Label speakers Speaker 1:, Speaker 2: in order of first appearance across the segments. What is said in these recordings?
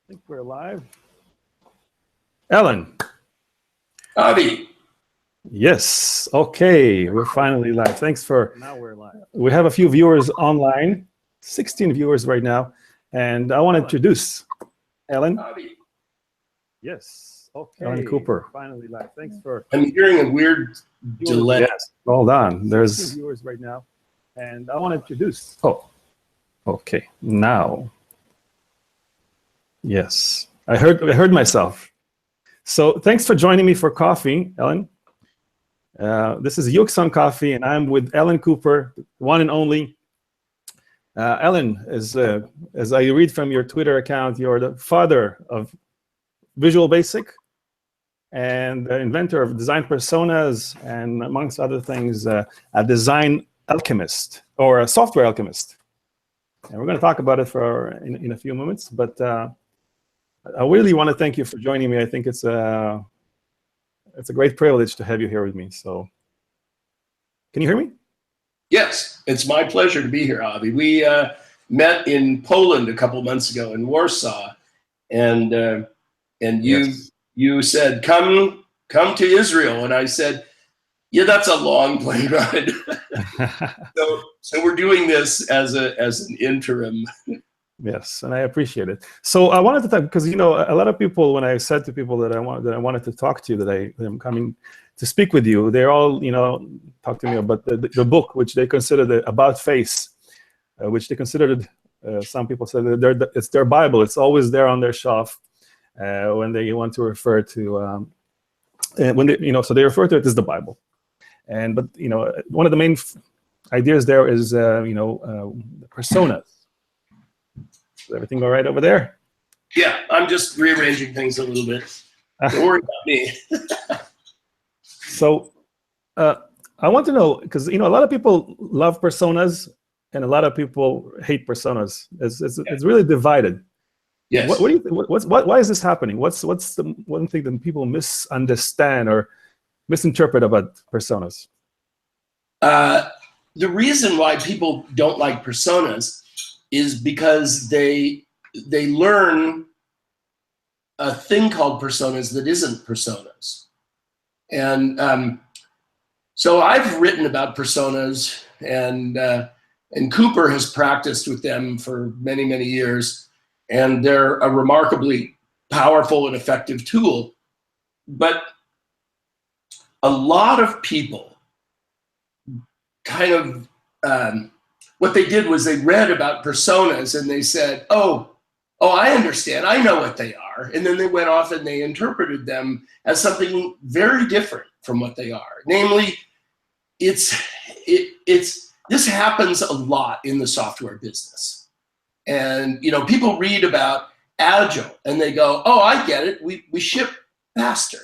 Speaker 1: think we're live. Ellen.
Speaker 2: Avi.
Speaker 1: Yes. Okay. We're finally live. Thanks for.
Speaker 3: Now we're live.
Speaker 1: We have a few viewers online, 16 viewers right now. And I want to introduce Ellen.
Speaker 2: Avi.
Speaker 1: Yes. Okay.
Speaker 3: Ellen
Speaker 1: Cooper.
Speaker 3: We're finally live. Thanks for
Speaker 2: I'm hearing a weird delay.
Speaker 1: Yes. Hold on.
Speaker 3: few
Speaker 1: There's.
Speaker 3: viewers right now. And I want to introduce.
Speaker 1: Oh. Okay. Now. Yes. I heard myself. So thanks for joining me for coffee, Ellen. This is Yuxon Coffee, and I'm with Ellen Cooper, one and only. Ellen, as I read from your Twitter account, you're the father of Visual Basic and the inventor of design personas, and amongst other things, a design alchemist or a software alchemist. And we're going to talk about it in a few moments, but I really want to thank you for joining me. I think it's a great privilege to have you here with me. So, can you hear me?
Speaker 2: Yes, it's my pleasure to be here, Avi. We met in Poland a couple months ago in Warsaw, and you said come to Israel, and I said, yeah, that's a long plane ride. so we're doing this as an interim.
Speaker 1: Yes, and I appreciate it. So I wanted to talk because a lot of people, when I said to people that I wanted to talk to you, that I'm coming to speak with you, they're all talk to me about the book, which they consider the About Face, which they considered. Some people said that it's their Bible. It's always there on their shelf when they want to refer to when they so they refer to it as the Bible. But one of the main ideas there is the personas. Is everything all right over there?
Speaker 2: Yeah, I'm just rearranging things a little bit. Don't worry about me.
Speaker 1: So I want to know, because a lot of people love personas and a lot of people hate personas. It's really divided.
Speaker 2: Yes.
Speaker 1: What do you why is this happening? What's the one thing that people misunderstand or misinterpret about personas?
Speaker 2: The reason why people don't like personas is because they learn a thing called personas that isn't personas. And so I've written about personas, and Cooper has practiced with them for many, many years, and they're a remarkably powerful and effective tool. But a lot of people kind of what they did was they read about personas and they said, oh, I understand. I know what they are. And then they went off and they interpreted them as something very different from what they are. Namely, this happens a lot in the software business. And people read about Agile and they go, oh, I get it. We ship faster.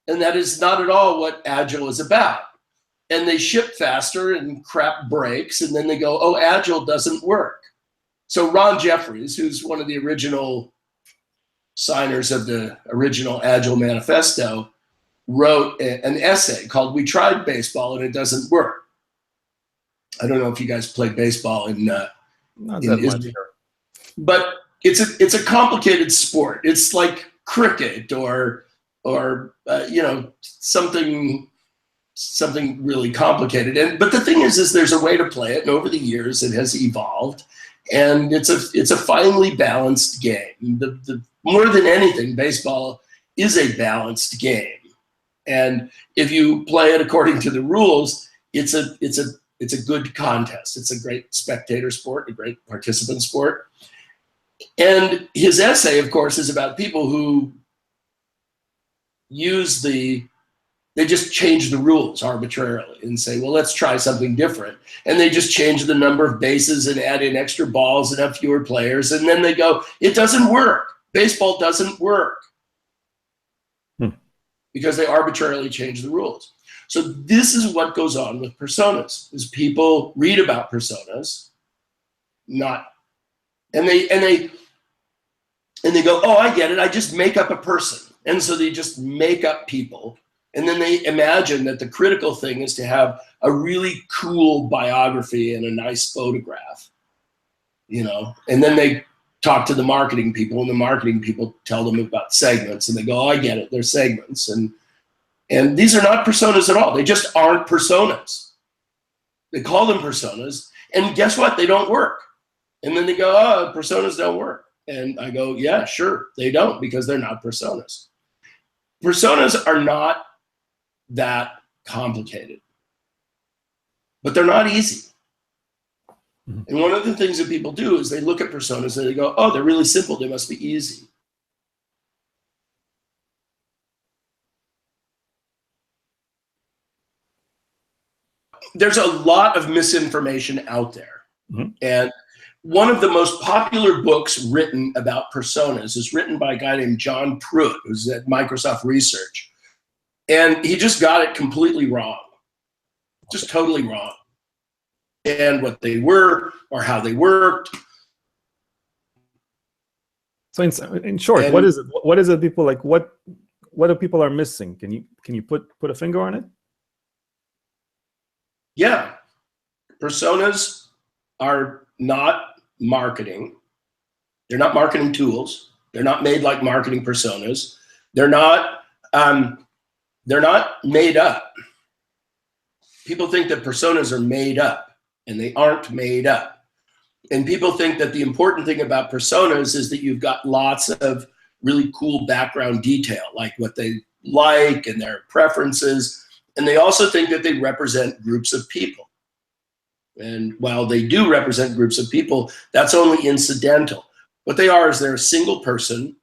Speaker 2: And that is not at all what Agile is about. And they ship faster and crap breaks, and then they go, oh, Agile doesn't work. So Ron Jeffries, who's one of the original signers of the original Agile Manifesto, wrote an essay called We Tried Baseball and It Doesn't Work. I don't know if you guys play baseball in Israel. But it's a complicated sport. It's like cricket or something really complicated. But the thing is there's a way to play it, and over the years it has evolved, and it's a finely balanced game. The more than anything, baseball is a balanced game, and if you play it according to the rules, it's a good contest. It's a great spectator sport, a great participant sport. And his essay, of course, is about people who they just change the rules arbitrarily and say, well, let's try something different. And they just change the number of bases and add in extra balls and have fewer players. And then they go, it doesn't work. Baseball doesn't work. Because they arbitrarily change the rules. So this is what goes on with personas, is people read about personas, and they go, oh, I get it. I just make up a person. And so they just make up people. And then they imagine that the critical thing is to have a really cool biography and a nice photograph, and then talk to the marketing people, and the marketing people tell them about segments, and they go, oh, I get it, they're segments. And these are not personas at all. They just aren't personas. They call them personas, and guess what? They don't work. And then they go, oh, personas don't work. And I go, yeah, sure, they don't, because they're not personas. Personas are not that complicated, but they're not easy.
Speaker 1: Mm-hmm.
Speaker 2: And one of the things that people do is they look at personas and they go, oh, they're really simple, they must be easy. There's a lot of misinformation out there.
Speaker 1: Mm-hmm.
Speaker 2: And one of the most popular books written about personas is written by a guy named John Pruitt, who's at Microsoft Research. And he just got it completely wrong, just totally wrong. And what they were or how they worked.
Speaker 1: So in short,
Speaker 2: And
Speaker 1: what is it? What is it people like? What do people are missing? Can you put a finger on it?
Speaker 2: Yeah, personas are not marketing. They're not marketing tools. They're not made like marketing personas. They're not made up. People think that personas are made up, and they aren't made up. And people think that the important thing about personas is that you've got lots of really cool background detail, like what they like and their preferences. And they also think that they represent groups of people. And while they do represent groups of people, that's only incidental. What they are is they're a single person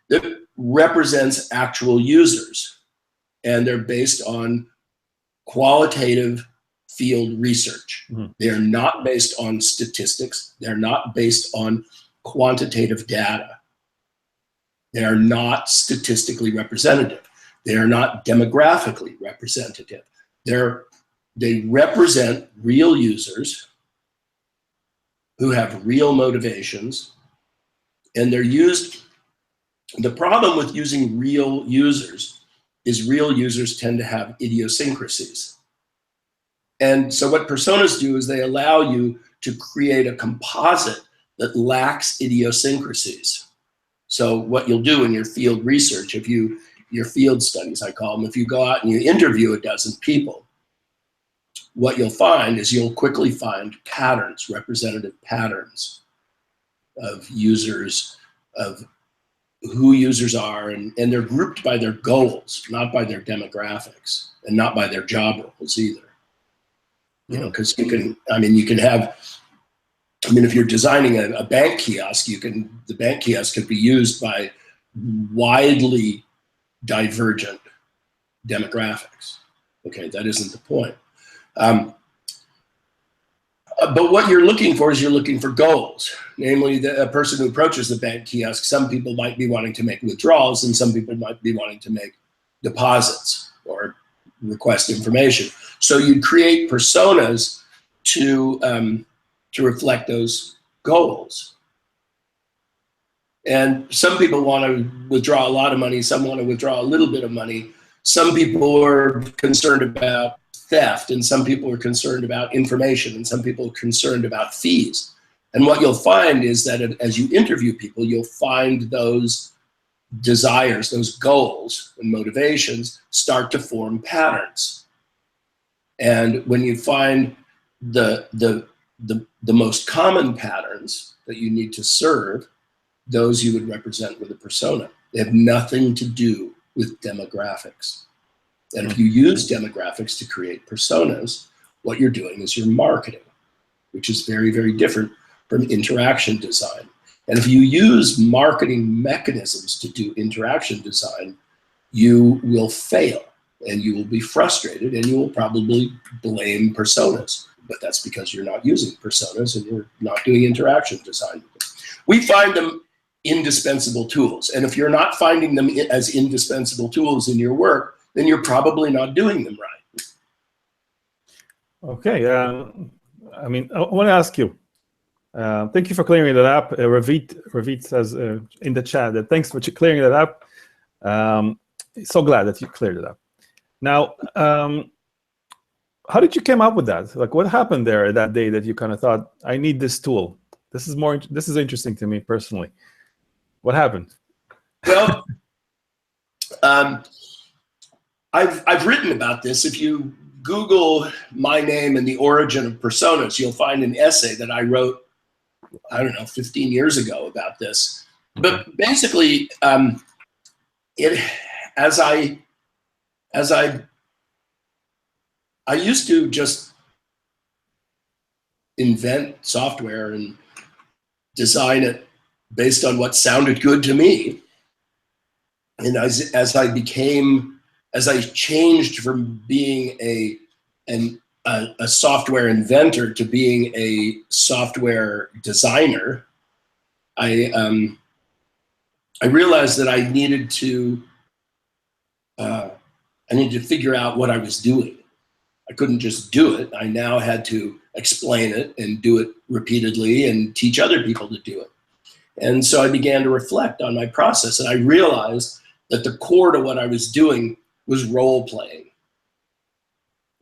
Speaker 2: that represents actual users. And they're based on qualitative field research.
Speaker 1: Mm-hmm.
Speaker 2: They're not based on statistics. They're not based on quantitative data. They are not statistically representative. They are not demographically representative. They represent real users who have real motivations, and they're used. The problem with using real users is real users tend to have idiosyncrasies. And so what personas do is they allow you to create a composite that lacks idiosyncrasies. So what you'll do in your field research, your field studies, I call them, if you go out and you interview a dozen people, what you'll find is you'll quickly find patterns, representative patterns of users, of who users are, and they're grouped by their goals, not by their demographics, and not by their job roles either. You know, because you can have, if you're designing a bank kiosk, the bank kiosk could be used by widely divergent demographics. Okay, that isn't the point. But what you're looking for is you're looking for goals. Namely, a person who approaches the bank kiosk, some people might be wanting to make withdrawals, and some people might be wanting to make deposits or request information. So you'd create personas to reflect those goals. And some people want to withdraw a lot of money, some want to withdraw a little bit of money. Some people are concerned about theft, and some people are concerned about information, and some people are concerned about fees. And what you'll find is that as you interview people, you'll find those desires, those goals and motivations start to form patterns. And when you find the most common patterns that you need to serve, those you would represent with a persona. They have nothing to do with demographics. And if you use demographics to create personas, what you're doing is you're marketing, which is very, very different from interaction design. And if you use marketing mechanisms to do interaction design, you will fail and you will be frustrated and you will probably blame personas. But that's because you're not using personas and you're not doing interaction design. We find them indispensable tools. And if you're not finding them as indispensable tools in your work, then you're probably not doing them right.
Speaker 1: Okay. I want to ask you. Thank you for clearing that up. Ravit says in the chat that thanks for clearing that up. So glad that you cleared it up. Now, how did you come up with that? Like, what happened there that day that you kind of thought, I need this tool? This is interesting to me personally. What happened?
Speaker 2: Well, I've written about this. If you Google my name and the origin of personas, you'll find an essay that I wrote, I don't know, 15 years ago about this. But basically, as I used to just invent software and design it based on what sounded good to me. And as I changed from being a software inventor to being a software designer, I realized that I needed to figure out what I was doing. I couldn't just do it. I now had to explain it and do it repeatedly and teach other people to do it. And so I began to reflect on my process, and I realized that the core to what I was doing was role playing.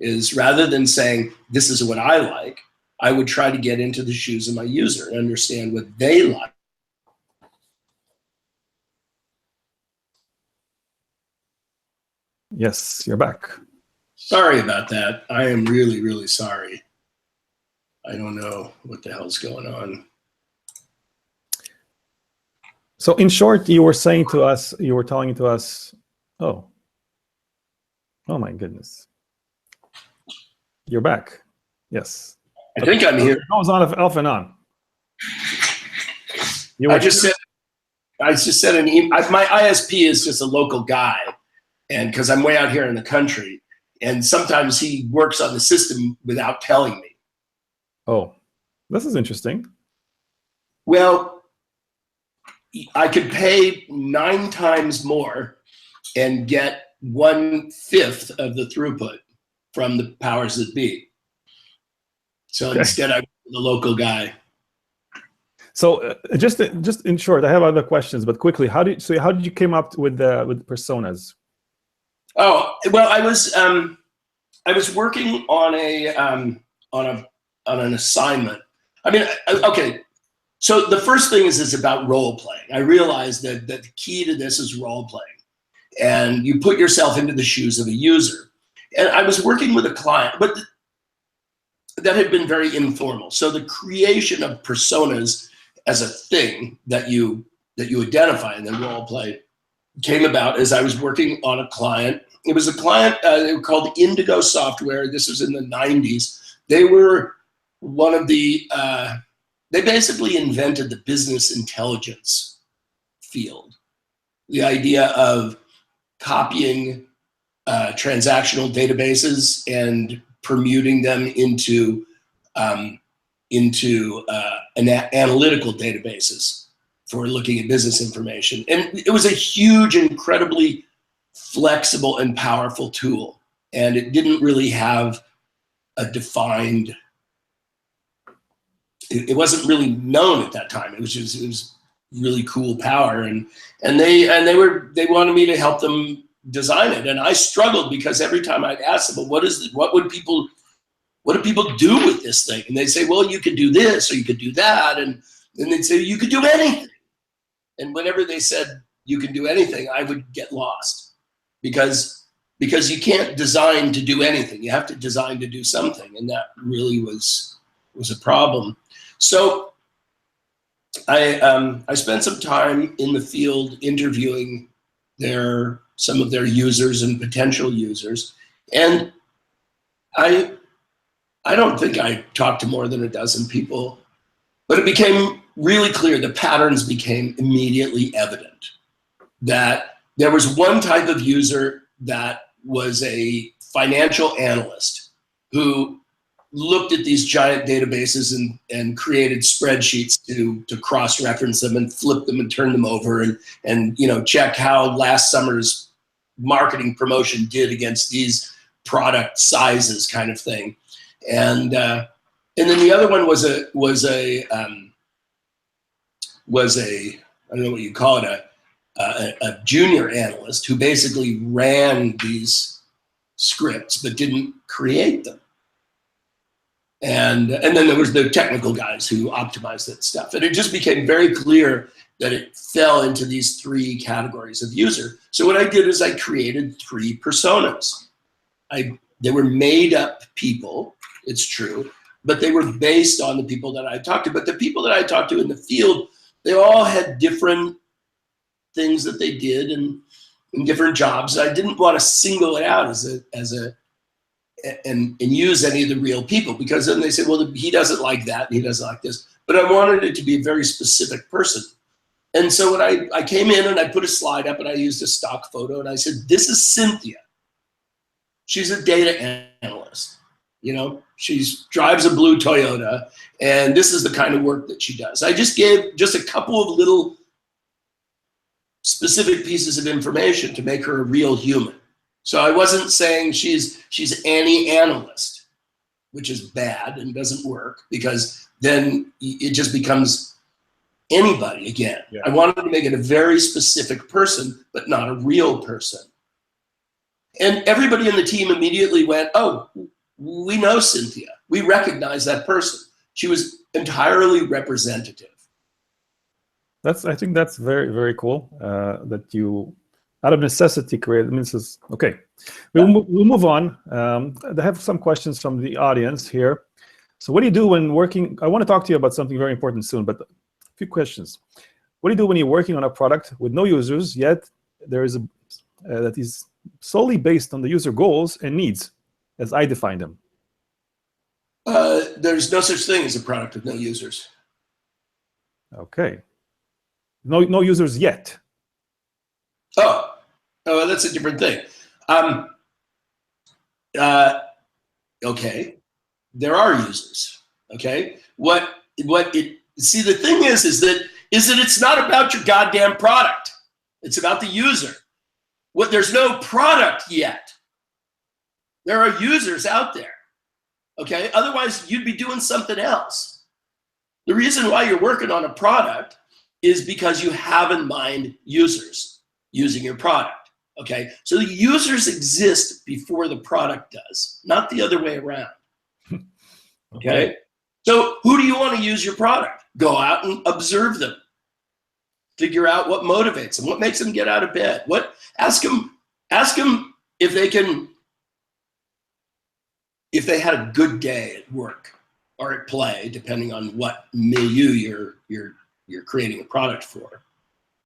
Speaker 2: Is rather than saying, this is what I like, I would try to get into the shoes of my user and understand what they like.
Speaker 1: Yes, you're back.
Speaker 2: Sorry about that. I am really, really sorry. I don't know what the hell's going on.
Speaker 1: So in short, you were telling to us, oh my goodness. You're back. Yes.
Speaker 2: I think I'm here.
Speaker 1: It goes on off and on.
Speaker 2: I just said an email. My ISP is just a local guy, and because I'm way out here in the country, and sometimes he works on the system without telling me.
Speaker 1: Oh, this is interesting.
Speaker 2: Well, I could pay 9 times more and get 1/5 of the throughput from the powers that be. So instead, I went to the local guy.
Speaker 1: So just in short, I have other questions, but quickly, how did you came up with personas?
Speaker 2: Oh well, I was working on an assignment. I mean, okay. So the first thing is about role playing. I realized that the key to this is role playing, and you put yourself into the shoes of a user. And I was working with a client, but that had been very informal. So the creation of personas as a thing that you identify and then role play came about as I was working on a client. It was a client they were called Indigo Software. This was in the 90s. They were one of the they basically invented the business intelligence field. The idea of copying transactional databases and permuting them into analytical databases for looking at business information. And it was a huge, incredibly flexible and powerful tool. And it didn't really have a defined, it wasn't really known at that time. It was really cool power. And they wanted me to help them design it. And I struggled because every time I'd ask them, what do people do with this thing? And they'd say, well, you could do this or you could do that. And then they'd say, you could do anything. And whenever they said you can do anything, I would get lost because you can't design to do anything. You have to design to do something. And that really was a problem. So I spent some time in the field interviewing some of their users and potential users. And I don't think I talked to more than a dozen people, but it became really clear, the patterns became immediately evident, that there was one type of user that was a financial analyst who looked at these giant databases and created spreadsheets to cross-reference them and flip them and turn them over and check how last summer's marketing promotion did against these product sizes, kind of thing. And then the other one was a I don't know what you call it, a junior analyst who basically ran these scripts but didn't create them. And then there was the technical guys who optimized that stuff. And it just became very clear that it fell into these three categories of user. So what I did is I created 3 personas. They were made up people, it's true, but they were based on the people that I talked to. But the people that I talked to in the field, they all had different things that they did and different jobs. I didn't want to single it out and use any of the real people, because then they say, well, he doesn't like that and he doesn't like this. But I wanted it to be a very specific person. And so when I came in and I put a slide up and I used a stock photo and I said, this is Cynthia. She's a data analyst. You know, she drives a blue Toyota, and this is the kind of work that she does. I just gave just a couple of little specific pieces of information to make her a real human. So I wasn't saying she's Annie Analyst, which is bad and doesn't work, because then it just becomes anybody again. Yeah. I wanted to make it a very specific person, but not a real person. And everybody in the team immediately went, oh, we know Cynthia. We recognize that person. She was entirely representative.
Speaker 1: I think that's very, very cool that you, out of necessity, created. I mean, this is, okay. We'll move on. I have some questions from the audience here. So what do you do when working? I want to talk to you about something very important soon, but a few questions. What do you do when you're working on a product with no users, yet there is that is solely based on the user goals and needs, as I define them?
Speaker 2: There's no such thing as a product with no users.
Speaker 1: Okay. No users yet.
Speaker 2: Oh, that's a different thing. Okay, there are users. Okay, see, the thing is that it's not about your goddamn product. It's about the user. There's no product yet. There are users out there. Okay, otherwise you'd be doing something else. The reason why you're working on a product is because you have in mind users using your product. Okay, so the users exist before the product does, not the other way around. Okay, so who do you want to use your product? Go out and observe them. Figure out what motivates them, what makes them get out of bed. Ask them if they had a good day at work or at play, depending on what milieu you're creating a product for.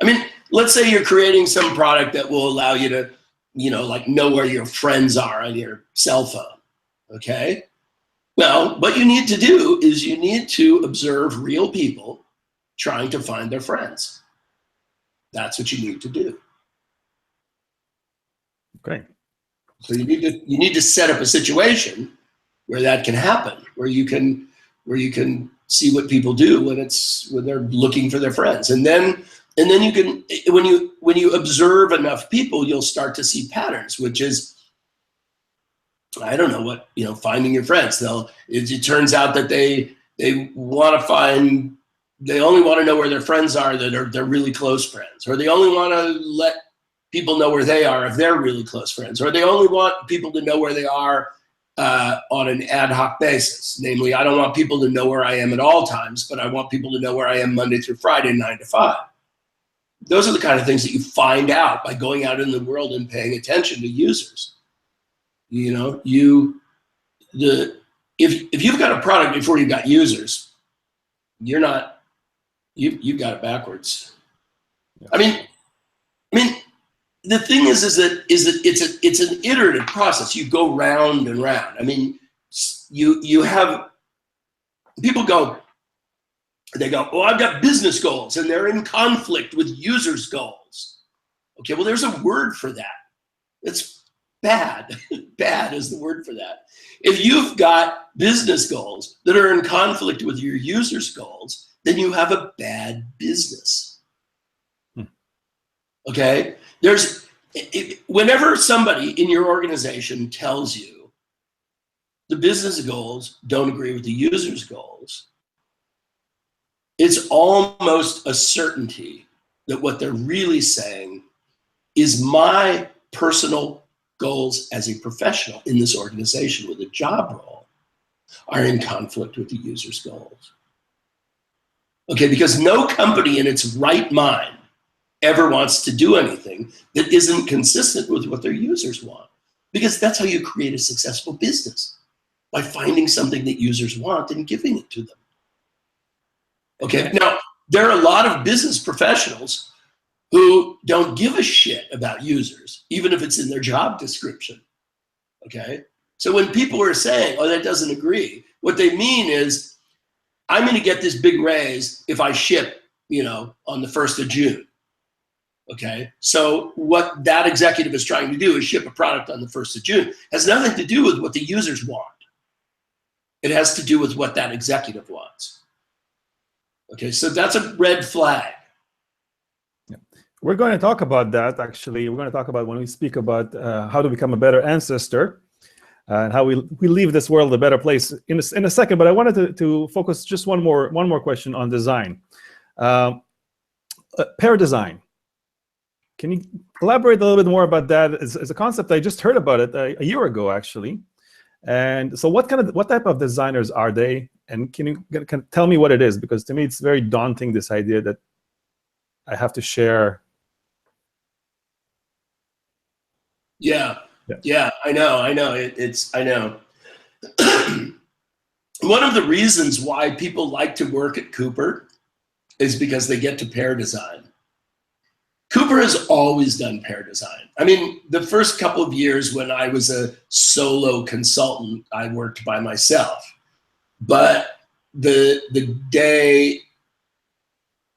Speaker 2: I mean, let's say you're creating some product that will allow you to, know where your friends are on your cell phone. Okay. Well, what you need to do is you need to observe real people trying to find their friends. That's what you need to do.
Speaker 1: Okay.
Speaker 2: So you need to set up a situation where that can happen, where you can see what people do when they're looking for their friends, and then you can, when you observe enough people, you'll start to see patterns, which is, I don't know what, finding your friends. It turns out that they want to find. They only want to know where their friends are that are their really close friends, or they only want to let people know where they are if they're really close friends, or they only want people to know where they are on an ad hoc basis. Namely, I don't want people to know where I am at all times, but I want people to know where I am Monday through Friday, 9 to 5. Those are the kind of things that you find out by going out in the world and paying attention to users. If you've got a product before you've got users, you've got it backwards. Yeah. I mean, the thing is that it's an iterative process. You go round and round. I mean, you have people they go, oh, I've got business goals, and they're in conflict with users' goals. Okay, well, there's a word for that. It's bad. Bad is the word for that. If you've got business goals that are in conflict with your users' goals, then you have a bad business. Okay? Whenever somebody in your organization tells you the business goals don't agree with the user's goals, it's almost a certainty that what they're really saying is my personal goals as a professional in this organization with a job role are in conflict with the user's goals. Okay, because no company in its right mind ever wants to do anything that isn't consistent with what their users want. Because that's how you create a successful business, by finding something that users want and giving it to them. Okay, now there are a lot of business professionals who don't give a shit about users, even if it's in their job description. Okay, so when people are saying, oh, that doesn't agree, what they mean is, I'm going to get this big raise if I ship, on the 1st of June. Okay, so what that executive is trying to do is ship a product on the 1st of June. It has nothing to do with what the users want. It has to do with what that executive wants. Okay, so that's a red flag.
Speaker 1: Yeah. We're going to talk about that, actually. We're going to talk about when we speak about how to become a better ancestor and how we leave this world a better place in a second. But I wanted to focus just one more question on design. Pair design. Can you elaborate a little bit more about that? It's a concept I just heard about it a year ago, actually. And so what type of designers are they? And can you tell me what it is? Because to me, it's very daunting, this idea that I have to share.
Speaker 2: Yeah, I know. I know. One of the reasons why people like to work at Cooper is because they get to pair design. Cooper has always done pair design. I mean, the first couple of years when I was a solo consultant, I worked by myself. But the day,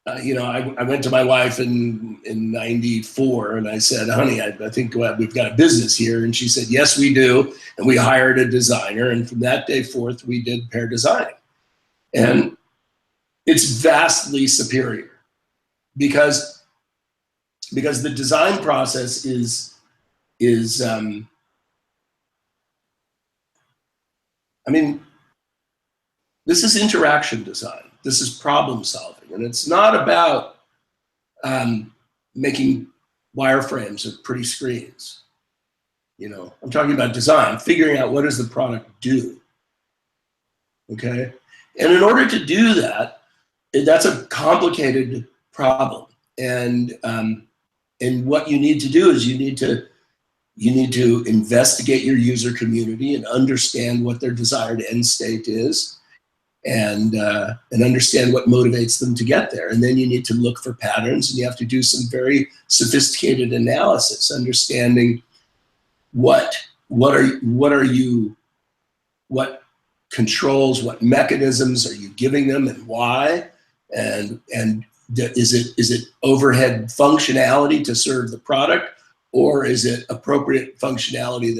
Speaker 2: I went to my wife in 94 and I said, honey, I think we've got a business here. And she said, yes, we do. And we hired a designer. And from that day forth, we did pair designing. And it's vastly superior because the design process is this is interaction design. This is problem solving. And it's not about making wireframes of pretty screens. I'm talking about design, figuring out what does the product do. Okay? And in order to do that, that's a complicated problem. And what you need to do is you need to investigate your user community and understand what their desired end state is, and understand what motivates them to get there. And then you need to look for patterns, and you have to do some very sophisticated analysis, understanding what controls, what mechanisms are you giving them, and why, and is it overhead functionality to serve the product, or is it appropriate functionality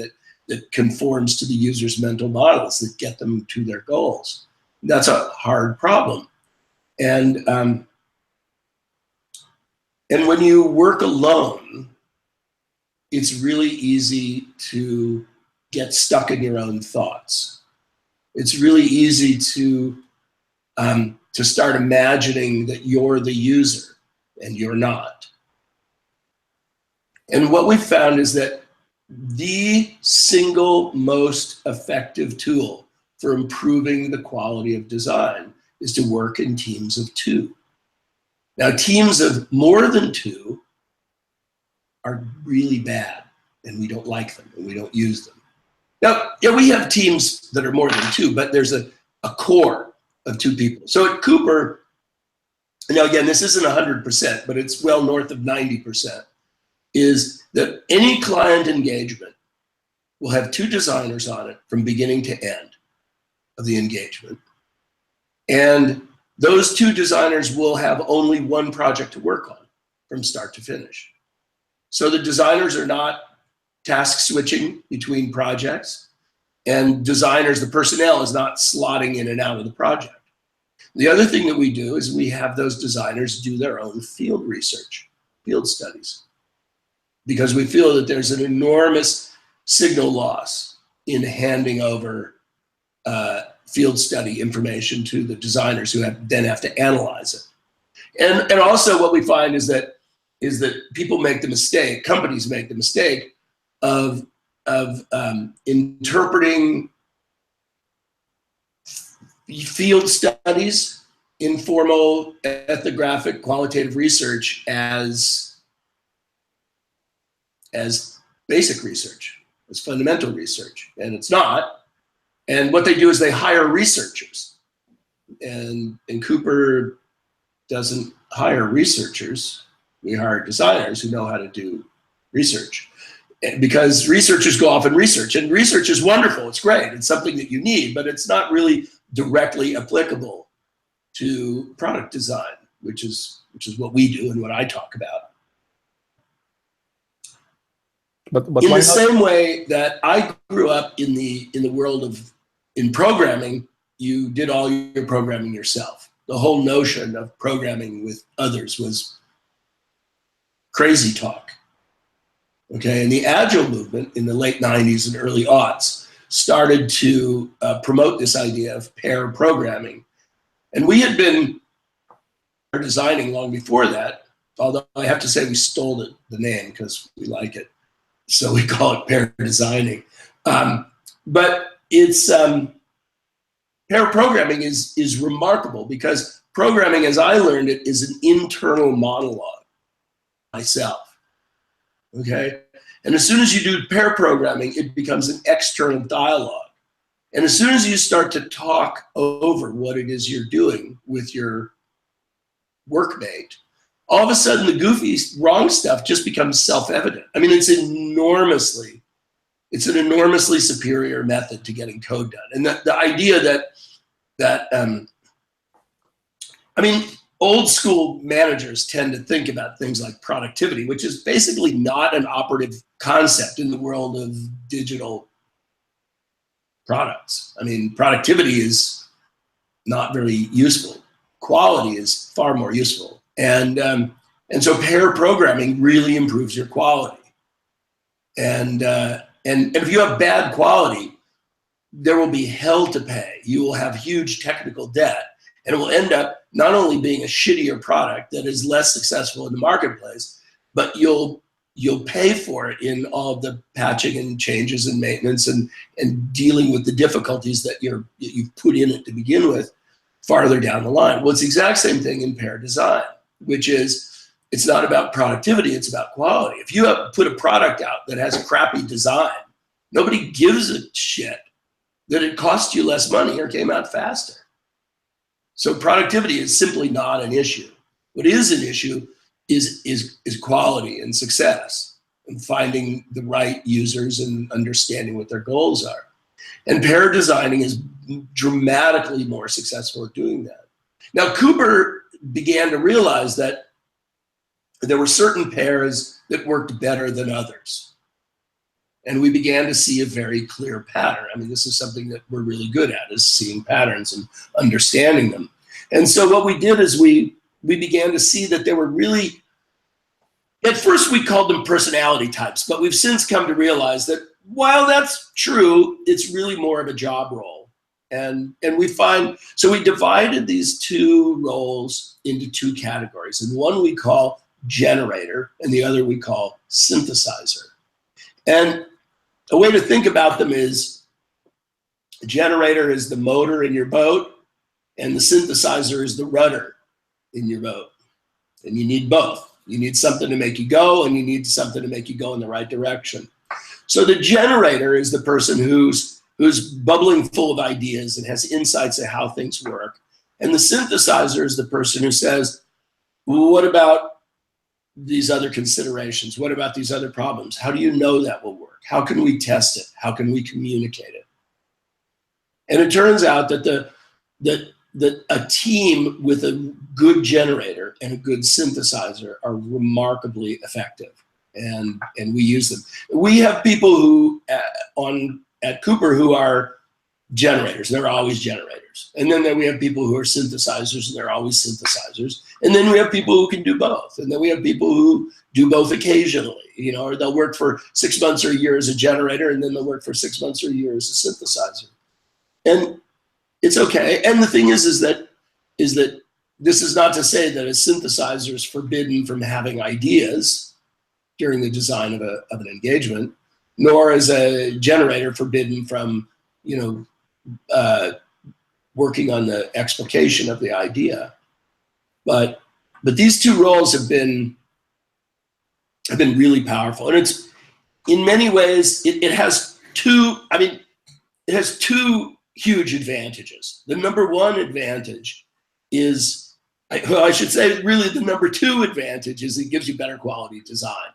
Speaker 2: that conforms to the user's mental models that get them to their goals? That's a hard problem. And when you work alone, it's really easy to get stuck in your own thoughts. It's really easy to start imagining that you're the user and you're not. And what we found is that the single most effective tool for improving the quality of design is to work in teams of 2. Now, teams of more than 2 are really bad, and we don't like them, and we don't use them. Now, yeah, we have teams that are more than 2, but there's a core of 2 people. So at Cooper, now again, this isn't 100%, but it's well north of 90%, is that any client engagement will have 2 designers on it from beginning to end of the engagement. And those 2 designers will have only one project to work on from start to finish. So the designers are not task switching between projects, and designers, the personnel is not slotting in and out of the project. The other thing that we do is we have those designers do their own field research, field studies, because we feel that there's an enormous signal loss in handing over field study information to the designers who then have to analyze it. And also what we find is that people make the mistake, companies make the mistake of interpreting field studies, informal, ethnographic, qualitative research as basic research, as fundamental research, and it's not. And what they do is they hire researchers, and Cooper doesn't hire researchers. We hire designers who know how to do research, because researchers go off and research is wonderful. It's great. It's something that you need, but it's not really directly applicable to product design, which is what we do and what I talk about.
Speaker 1: But
Speaker 2: In
Speaker 1: why
Speaker 2: the
Speaker 1: not?
Speaker 2: same way that I grew up in the world of programming, you did all your programming yourself. The whole notion of programming with others was crazy talk. Okay, and the Agile movement in the late 90s and early aughts started to promote this idea of pair programming. And we had been designing long before that, although I have to say we stole the name because we like it. So we call it pair designing. But it's pair programming is remarkable, because programming, as I learned it, is an internal monologue myself. Okay, and as soon as you do pair programming, it becomes an external dialogue. And as soon as you start to talk over what it is you're doing with your workmate, all of a sudden the goofy, wrong stuff just becomes self-evident. I mean, it's an enormously superior method to getting code done. And the idea that I mean, old school managers tend to think about things like productivity, which is basically not an operative concept in the world of digital products. I mean, productivity is not very useful. Quality is far more useful. And so pair programming really improves your quality. And if you have bad quality, there will be hell to pay. You will have huge technical debt, and it will end up not only being a shittier product that is less successful in the marketplace, but you'll pay for it in all of the patching and changes and maintenance and dealing with the difficulties that you've put in it to begin with farther down the line. Well, it's the exact same thing in pair design, which is, it's not about productivity, it's about quality. If you put a product out that has a crappy design, nobody gives a shit that it cost you less money or came out faster. So productivity is simply not an issue. What is an issue is quality and success, and finding the right users and understanding what their goals are. And pair designing is dramatically more successful at doing that. Now, Cooper began to realize that there were certain pairs that worked better than others. And we began to see a very clear pattern. I mean, this is something that we're really good at, is seeing patterns and understanding them. And so what we did is we began to see that there were really, at first we called them personality types, but we've since come to realize that while that's true, it's really more of a job role. And we find, so we divided these two roles into two categories, and one we call generator and the other we call synthesizer. And a way to think about them is, a generator is the motor in your boat, and the synthesizer is the rudder in your boat. And you need both. You need something to make you go, and you need something to make you go in the right direction. So the generator is the person who's bubbling full of ideas and has insights of how things work. And the synthesizer is the person who says, well, what about these other considerations? What about these other problems? How do you know that will work? How can we test it? How can we communicate it? And it turns out that a team with a good generator and a good synthesizer are remarkably effective, and we use them. We have people who at Cooper who are generators. They're always generators. And then we have people who are synthesizers, and they're always synthesizers. And then we have people who can do both. And then we have people who do both occasionally, or they'll work for 6 months or a year as a generator, and then they'll work for 6 months or a year as a synthesizer. And it's okay. And the thing is that this is not to say that a synthesizer is forbidden from having ideas during the design of an engagement, nor is a generator forbidden from, working on the explication of the idea. But these two roles have been really powerful. And it's, in many ways, it has two huge advantages. The number one advantage is, I should say really the number two advantage is it gives you better quality design.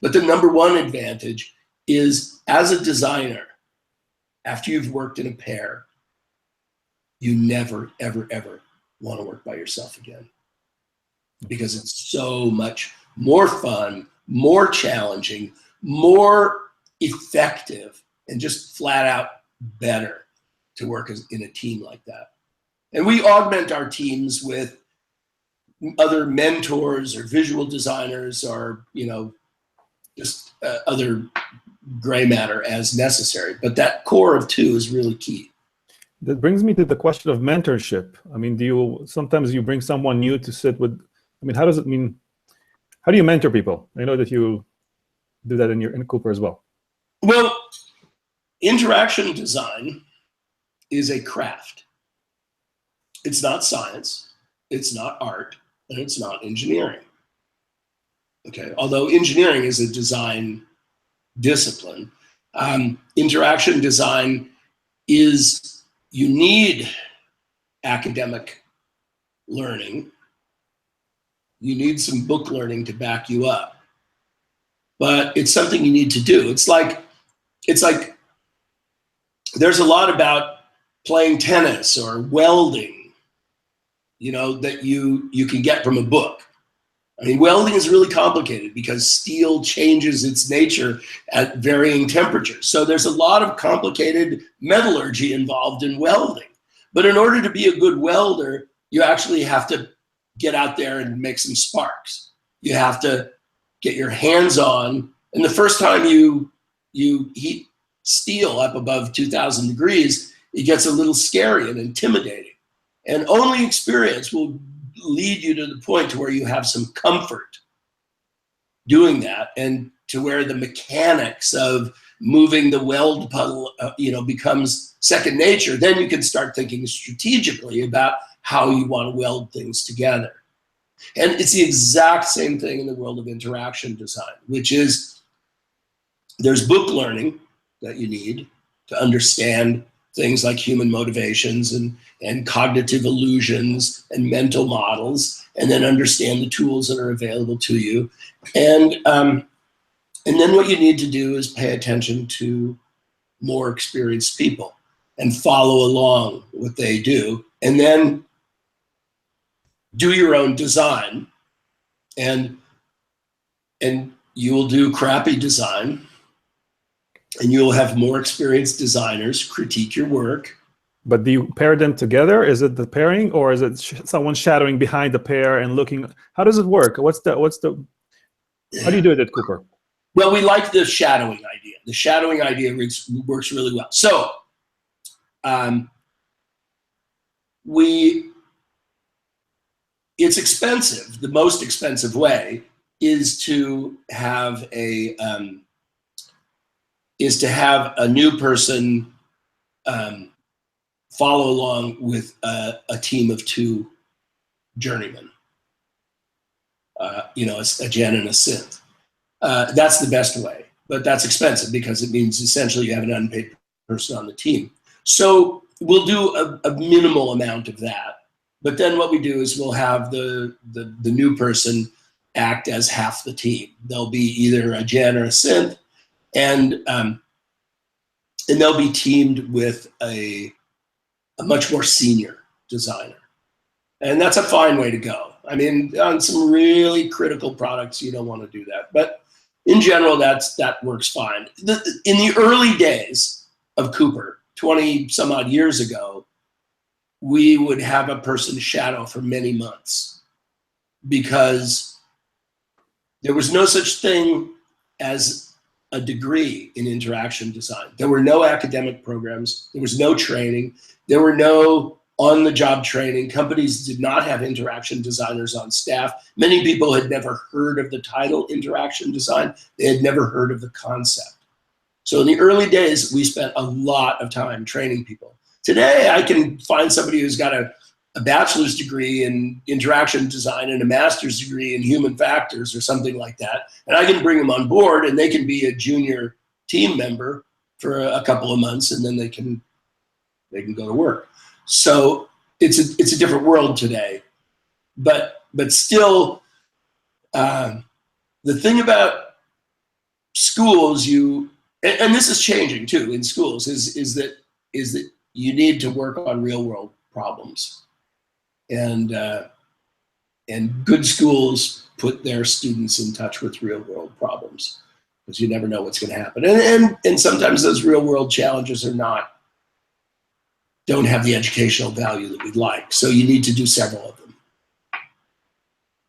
Speaker 2: But the number one advantage is, as a designer, after you've worked in a pair, you never, ever, ever want to work by yourself again. Because it's so much more fun, more challenging, more effective, and just flat out better to work in a team like that. And we augment our teams with other mentors or visual designers or, just other gray matter as necessary. But that core of two is really key.
Speaker 1: That brings me to the question of mentorship. I mean, sometimes you bring someone new to sit with, how do you mentor people? I know that you do that in Cooper as well.
Speaker 2: Well, interaction design is a craft. It's not science, it's not art, and it's not engineering. Okay, although engineering is a design discipline, interaction design is, you need academic learning. You need some book learning to back you up, but it's something you need to do. It's like there's a lot about playing tennis or welding, that you can get from a book. I mean, welding is really complicated because steel changes its nature at varying temperatures. So there's a lot of complicated metallurgy involved in welding. But in order to be a good welder, you actually have to get out there and make some sparks. You have to get your hands on, and the first time you heat steel up above 2,000 degrees, it gets a little scary and intimidating. And only experience will lead you to the point to where you have some comfort doing that, and to where the mechanics of moving the weld puddle, becomes second nature. Then you can start thinking strategically about how you want to weld things together. And it's the exact same thing in the world of interaction design, which is there's book learning that you need to understand things like human motivations and cognitive illusions and mental models, and then understand the tools that are available to you. And then what you need to do is pay attention to more experienced people and follow along what they do, and then do your own design. And you will do crappy design, and you'll have more experienced designers critique your work.
Speaker 1: But do you pair them together? Is it the pairing, or is it someone shadowing behind the pair and looking? How does it work? How do you do it at Cooper?
Speaker 2: Well, we like the shadowing idea. The shadowing idea works really well. So it's expensive. The most expensive way is to have a new person follow along with a team of two journeymen, a gen and a synth. That's the best way, but that's expensive because it means essentially you have an unpaid person on the team. So we'll do a minimal amount of that. But then what we do is we'll have the new person act as half the team. They'll be either a gen or a synth, and they'll be teamed with a much more senior designer. And that's a fine way to go. I mean, on some really critical products, you don't want to do that. But in general, that works fine. In the early days of Cooper, 20 some odd years ago, we would have a person shadow for many months because there was no such thing as a degree in interaction design. There were no academic programs. There was no training. There were no on-the-job training. Companies did not have interaction designers on staff. Many people had never heard of the title interaction design. They had never heard of the concept. So in the early days, we spent a lot of time training people. Today, I can find somebody who's got a bachelor's degree in interaction design and a master's degree in human factors or something like that. And I can bring them on board and they can be a junior team member for a couple of months, and then they can go to work. So it's a different world today. But still, the thing about schools, and this is changing too in schools, is that you need to work on real world problems. And good schools put their students in touch with real world problems, because you never know what's going to happen. And sometimes those real world challenges don't have the educational value that we'd like. So you need to do several of them.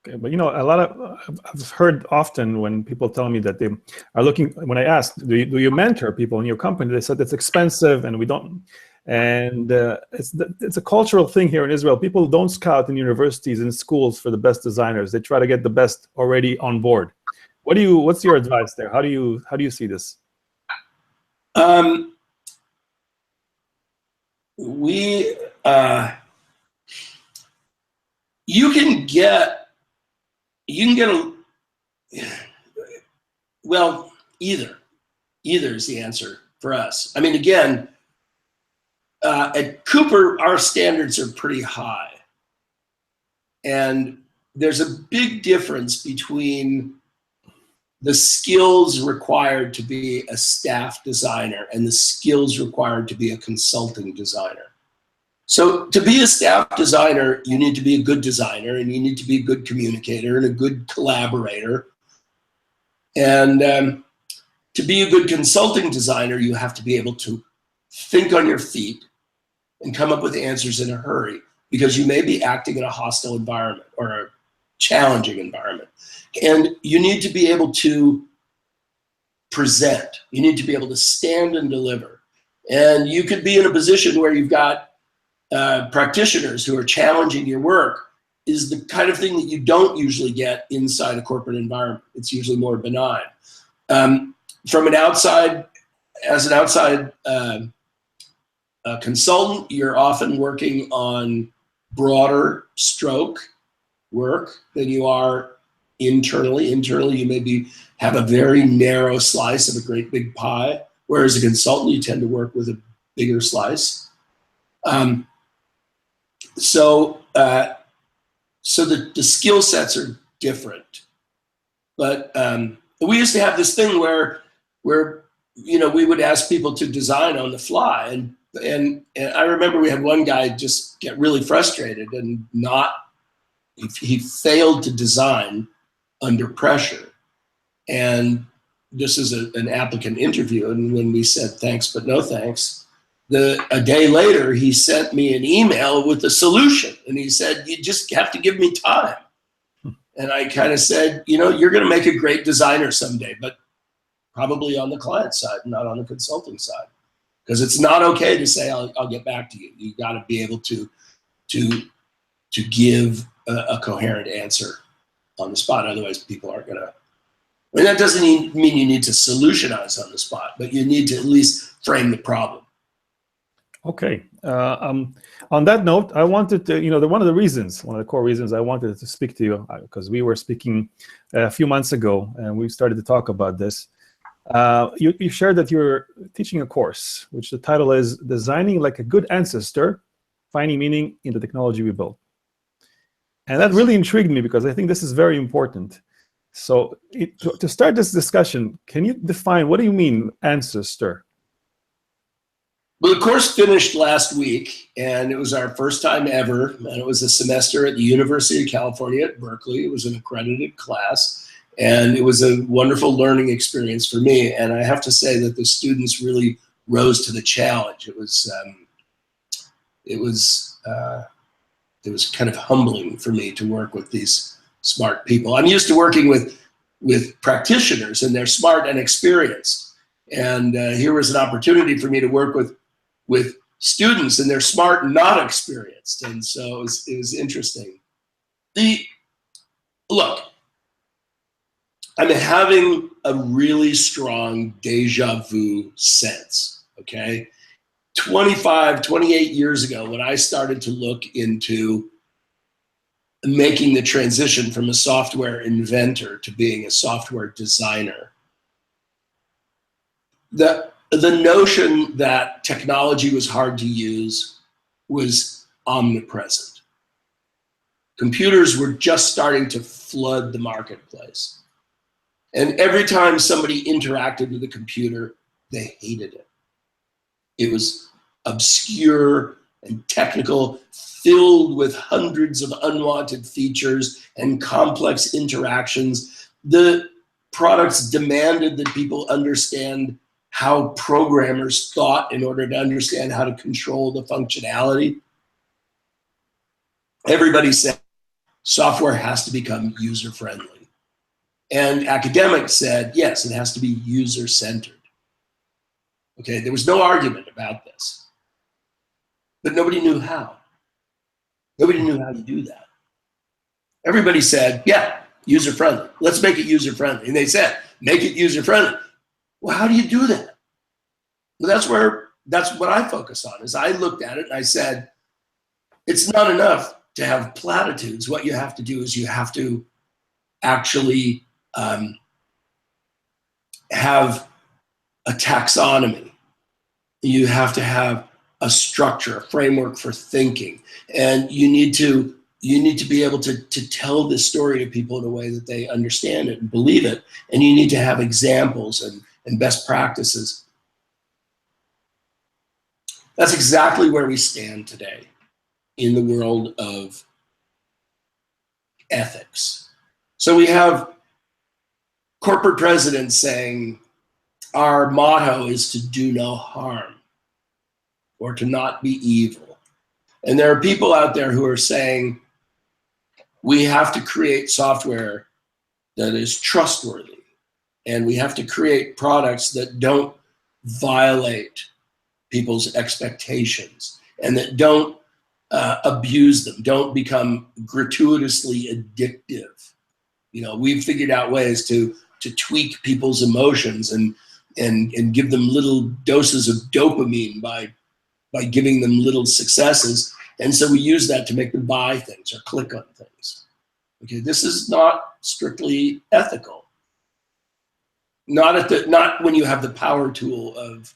Speaker 1: Okay, but I've heard often when people tell me that they are looking, when I ask, do you mentor people in your company? They said it's expensive and we don't. And it's a cultural thing here in Israel. People don't scout in universities and schools for the best designers. They try to get the best already on board. What's your advice there? How do you see this?
Speaker 2: You can get either is the answer for us. I mean, again, at Cooper, our standards are pretty high. And there's a big difference between the skills required to be a staff designer and the skills required to be a consulting designer. So to be a staff designer, you need to be a good designer, and you need to be a good communicator and a good collaborator. And to be a good consulting designer, you have to be able to think on your feet and come up with answers in a hurry, because you may be acting in a hostile environment or a challenging environment. And you need to be able to present. You need to be able to stand and deliver. And you could be in a position where you've got practitioners who are challenging your work, is the kind of thing that you don't usually get inside a corporate environment. It's usually more benign. From an outside consultant, you're often working on broader stroke work than you are internally. Internally, you maybe have a very narrow slice of a great big pie, whereas a consultant, you tend to work with a bigger slice. So the skill sets are different. But we used to have this thing where we would ask people to design on the fly, and I remember we had one guy just get really frustrated and he failed to design under pressure. And this is an applicant interview, and when we said thanks but no thanks, a day later he sent me an email with a solution, and he said, you just have to give me time. And I kind of said, you're going to make a great designer someday, but probably on the client side, not on the consulting side. Because it's not okay to say, I'll get back to you. You got to be able to give a coherent answer on the spot. Otherwise, people aren't going to. I mean, that doesn't mean you need to solutionize on the spot, but you need to at least frame the problem.
Speaker 1: Okay. On that note, I wanted to, one of the core reasons I wanted to speak to you, because we were speaking a few months ago, and we started to talk about this. You shared that you're teaching a course, which the title is Designing Like a Good Ancestor, Finding Meaning in the Technology We Build. And that really intrigued me, because I think this is very important. So to start this discussion, can you define, what do you mean ancestor?
Speaker 2: Well, the course finished last week, and it was our first time ever, and it was a semester at the University of California at Berkeley. It was an accredited class, and it was a wonderful learning experience for me. And I have to say that the students really rose to the challenge. It was kind of humbling for me to work with these smart people. I'm used to working with practitioners, and they're smart and experienced. And here was an opportunity for me to work with students, and they're smart and not experienced. And so it was interesting. Look, I'm having a really strong deja vu sense, okay? 25, 28 years ago, when I started to look into making the transition from a software inventor to being a software designer, the notion that technology was hard to use was omnipresent. Computers were just starting to flood the marketplace. And every time somebody interacted with a computer, they hated it. It was obscure and technical, filled with hundreds of unwanted features and complex interactions. The products demanded that people understand how programmers thought in order to understand how to control the functionality. Everybody said software has to become user-friendly. And academics said, yes, it has to be user-centered. Okay, there was no argument about this. But nobody knew how. Nobody knew how to do that. Everybody said, yeah, user-friendly. Let's make it user-friendly. And they said, make it user-friendly. Well, how do you do that? Well, that's what I focus on. Is I looked at it and I said, it's not enough to have platitudes. What you have to do is you have to actually have a taxonomy. You have to have a structure, a framework for thinking, and you need to be able to tell this story to people in a way that they understand it and believe it, and you need to have examples and best practices. That's exactly where we stand today in the world of ethics. So we have corporate presidents saying our motto is to do no harm or to not be evil. And there are people out there who are saying we have to create software that is trustworthy, and we have to create products that don't violate people's expectations and that don't abuse them, don't become gratuitously addictive. You know, we've figured out ways to tweak people's emotions and give them little doses of dopamine by giving them little successes. And so we use that to make them buy things or click on things. Okay, this is not strictly ethical. Not when you have the power tool of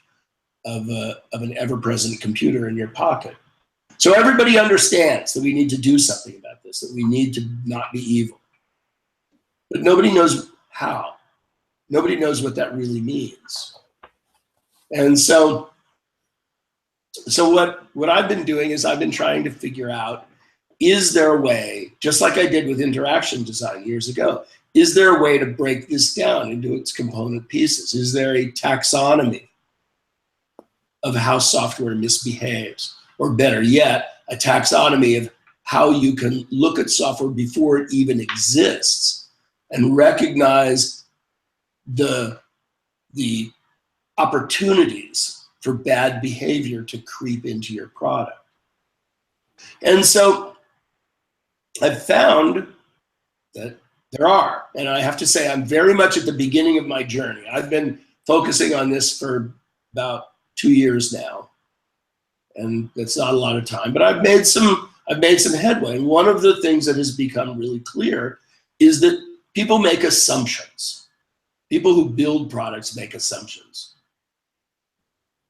Speaker 2: an ever-present computer in your pocket. So everybody understands that we need to do something about this, that we need to not be evil. But nobody knows how. Nobody knows what that really means. And so what I've been doing is I've been trying to figure out, is there a way, just like I did with interaction design years ago, is there a way to break this down into its component pieces? Is there a taxonomy of how software misbehaves? Or better yet, a taxonomy of how you can look at software before it even exists and recognize the opportunities for bad behavior to creep into your product. And so I've found that there are, and I have to say I'm very much at the beginning of my journey. I've been focusing on this for about 2 years now, and that's not a lot of time, but I've made some headway. And one of the things that has become really clear is that people make assumptions. People who build products make assumptions.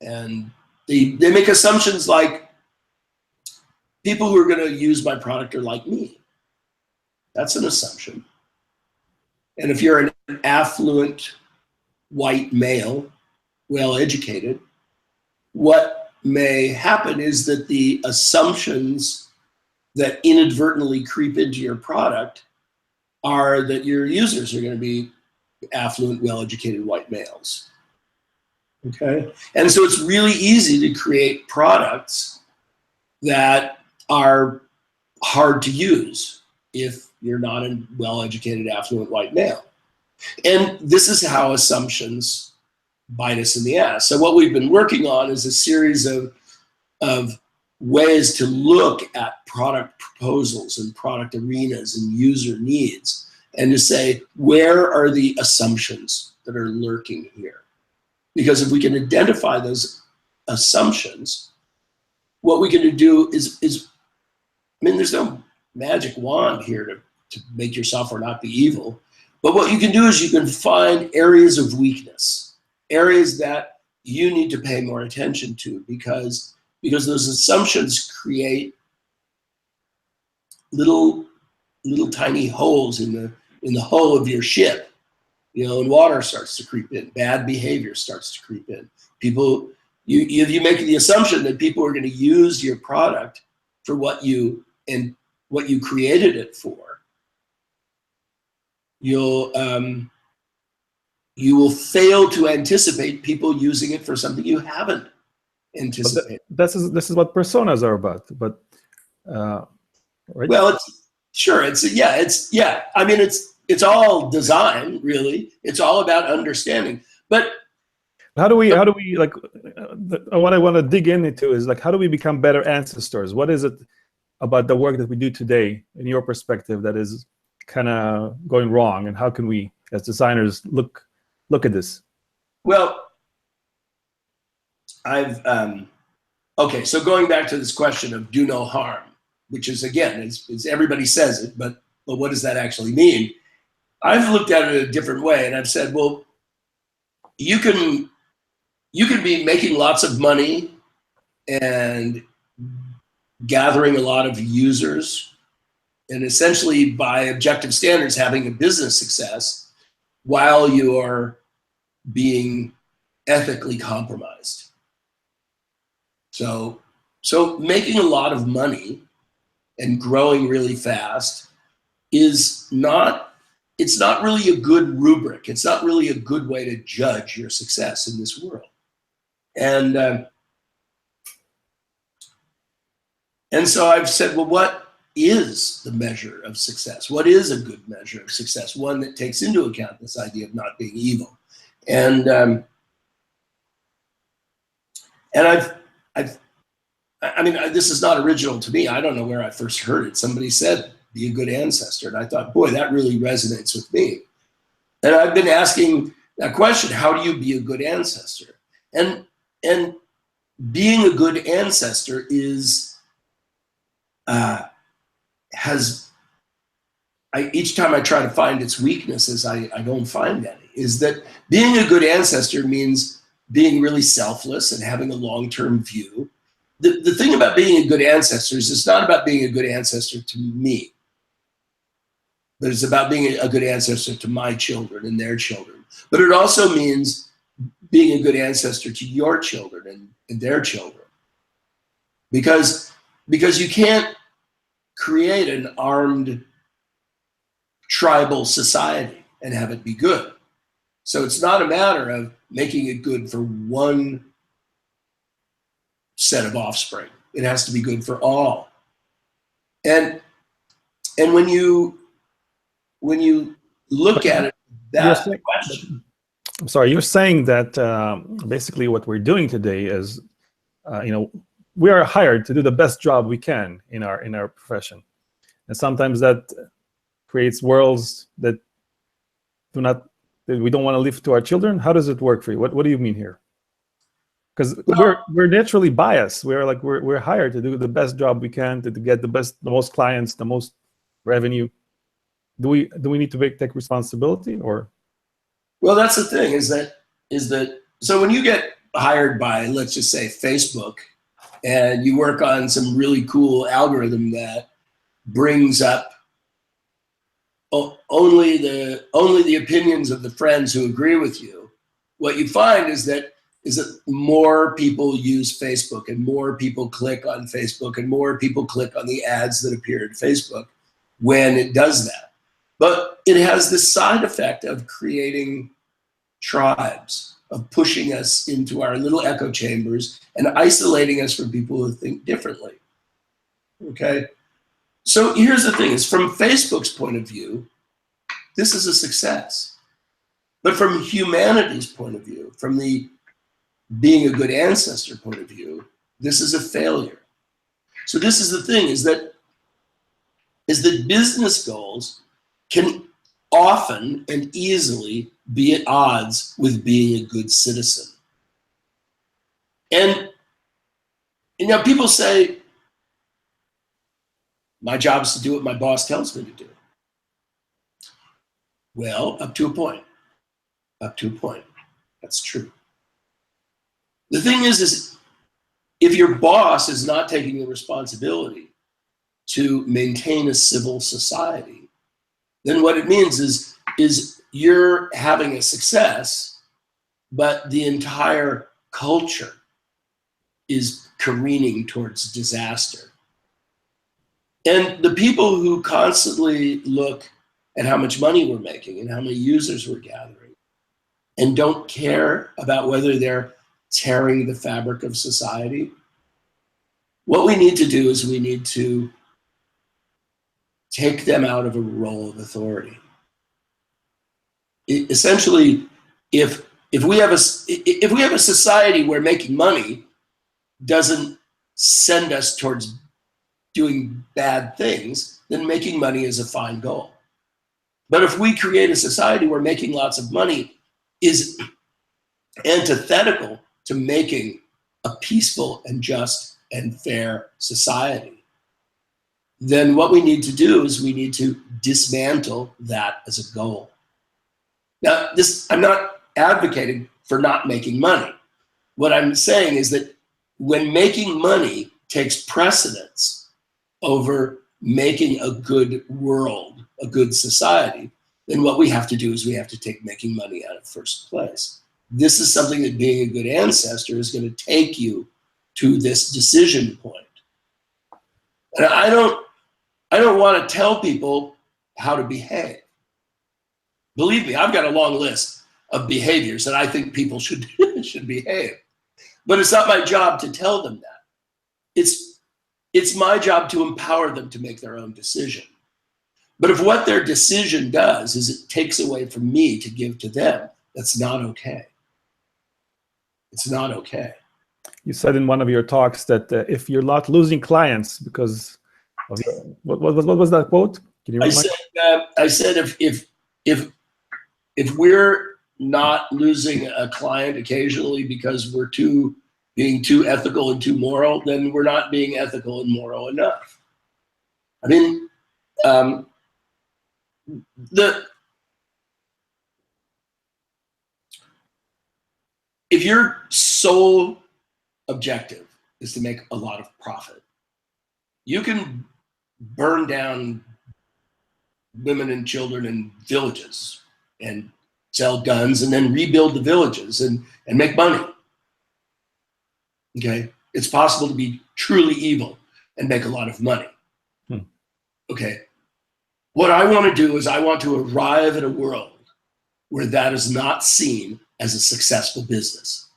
Speaker 2: And they make assumptions like people who are going to use my product are like me. That's an assumption. And if you're an affluent white male, well-educated, what may happen is that the assumptions that inadvertently creep into your product are that your users are going to be affluent, well-educated white males. Okay? And so it's really easy to create products that are hard to use if you're not a well-educated, affluent white male. And this is how assumptions bite us in the ass. So what we've been working on is a series of ways to look at product proposals and product arenas and user needs and to say, where are the assumptions that are lurking here? Because if we can identify those assumptions, what we're going to do is, I mean, there's no magic wand here to make your software not be evil. But what you can do is you can find areas of weakness, areas that you need to pay more attention to, because those assumptions create little tiny holes in the hull of your ship. You know, and water starts to creep in, bad behavior starts to creep in. People, you make the assumption that people are going to use your product for what you created it for. You will fail to anticipate people using it for something you haven't anticipated.
Speaker 1: This is what personas are about. But right?
Speaker 2: Well, I mean, it's all design, really. It's all about understanding. But
Speaker 1: how do we like? What I want to dig into is like, how do we become better ancestors? What is it about the work that we do today, in your perspective, that is kind of going wrong, and how can we, as designers, look at this?
Speaker 2: Well, okay. So going back to this question of do no harm, which is, again, it's everybody says it, but what does that actually mean? I've looked at it a different way, and I've said, well, you can be making lots of money and gathering a lot of users, and essentially, by objective standards, having a business success while you are being ethically compromised. So making a lot of money and growing really fast is not really a good rubric. It's not really a good way to judge your success in this world. And so I've said, well, what is the measure of success? What is a good measure of success? One that takes into account this idea of not being evil. And I mean, this is not original to me. I don't know where I first heard it. Somebody said, be a good ancestor. And I thought, boy, that really resonates with me. And I've been asking that question, how do you be a good ancestor? And being a good ancestor is, each time I try to find its weaknesses, I don't find any. Is that being a good ancestor means being really selfless and having a long-term view. The thing about being a good ancestor is it's not about being a good ancestor to me, but it's about being a good ancestor to my children and their children. But it also means being a good ancestor to your children and their children. Because you can't create an armed tribal society and have it be good. So it's not a matter of making it good for one set of offspring. It has to be good for all. And when you look at it, that question.
Speaker 1: I'm sorry, you're saying that basically what we're doing today is, we are hired to do the best job we can in our profession, and sometimes that creates worlds that we don't want to leave to our children. How does it work for you? What do you mean here? Because we're naturally biased. We're hired to do the best job we can to get the most clients, the most revenue. Do we need to take responsibility, or?
Speaker 2: Well, that's the thing, is that so when you get hired by, let's just say, Facebook, and you work on some really cool algorithm that brings up only the opinions of the friends who agree with you, what you find is that more people use Facebook, and more people click on Facebook, and more people click on the ads that appear in Facebook when it does that. But it has this side effect of creating tribes, of pushing us into our little echo chambers and isolating us from people who think differently. Okay? So here's the thing, is from Facebook's point of view, this is a success. But from humanity's point of view, from the being a good ancestor point of view, this is a failure. So this is the thing, is that business goals can often and easily be at odds with being a good citizen. And people say, my job is to do what my boss tells me to do. Well, up to a point. Up to a point. That's true. The thing is if your boss is not taking the responsibility to maintain a civil society, then what it means is you're having a success, but the entire culture is careening towards disaster. And the people who constantly look at how much money we're making and how many users we're gathering and don't care about whether they're tearing the fabric of society, what we need to do is we need to take them out of a role of authority. Essentially, if we have a society where making money doesn't send us towards doing bad things, then making money is a fine goal. But if we create a society where making lots of money is antithetical to making a peaceful and just and fair society, then what we need to do is we need to dismantle that as a goal. Now, I'm not advocating for not making money. What I'm saying is that when making money takes precedence over making a good world, a good society, then what we have to do is we have to take making money out of first place. This is something that being a good ancestor is going to take you to this decision point. And I don't want to tell people how to behave. Believe me, I've got a long list of behaviors that I think people should behave. But it's not my job to tell them that. It's my job to empower them to make their own decision. But if what their decision does is it takes away from me to give to them, that's not okay. It's not okay.
Speaker 1: You said in one of your talks that if you're not losing clients because of what was that quote? Can you remind?
Speaker 2: I said if we're not losing a client occasionally because we're being too ethical and too moral, then we're not being ethical and moral enough. I mean, if your sole objective is to make a lot of profit, you can burn down women and children in villages and sell guns and then rebuild the villages and make money. Okay, it's possible to be truly evil and make a lot of money. Okay, what I want to do is I want to arrive at a world where that is not seen as a successful business.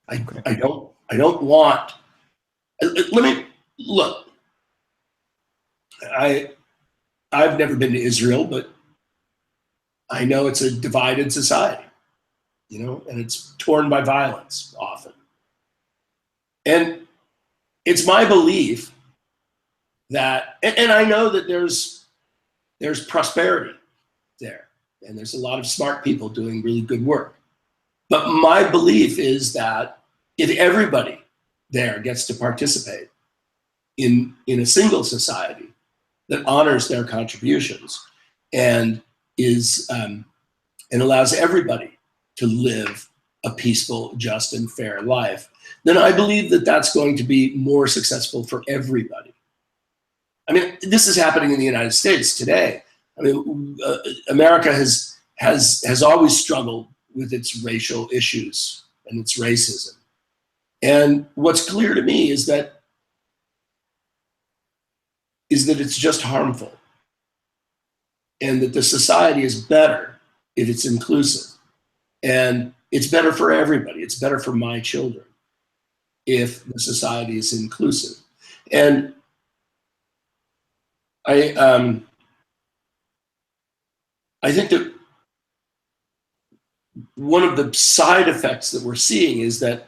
Speaker 2: I don't want. Let me look. I've never been to Israel, but I know it's a divided society, and it's torn by violence often. And it's my belief that, and I know that there's prosperity there, and there's a lot of smart people doing really good work. But my belief is that if everybody there gets to participate in a single society that honors their contributions and and allows everybody to live a peaceful, just, and fair life, then I believe that that's going to be more successful for everybody. I mean, this is happening in the United States today. I mean, America has always struggled with its racial issues and its racism. And what's clear to me is that it's just harmful, and that the society is better if it's inclusive. And it's better for everybody. It's better for my children if the society is inclusive. And I think that one of the side effects that we're seeing is that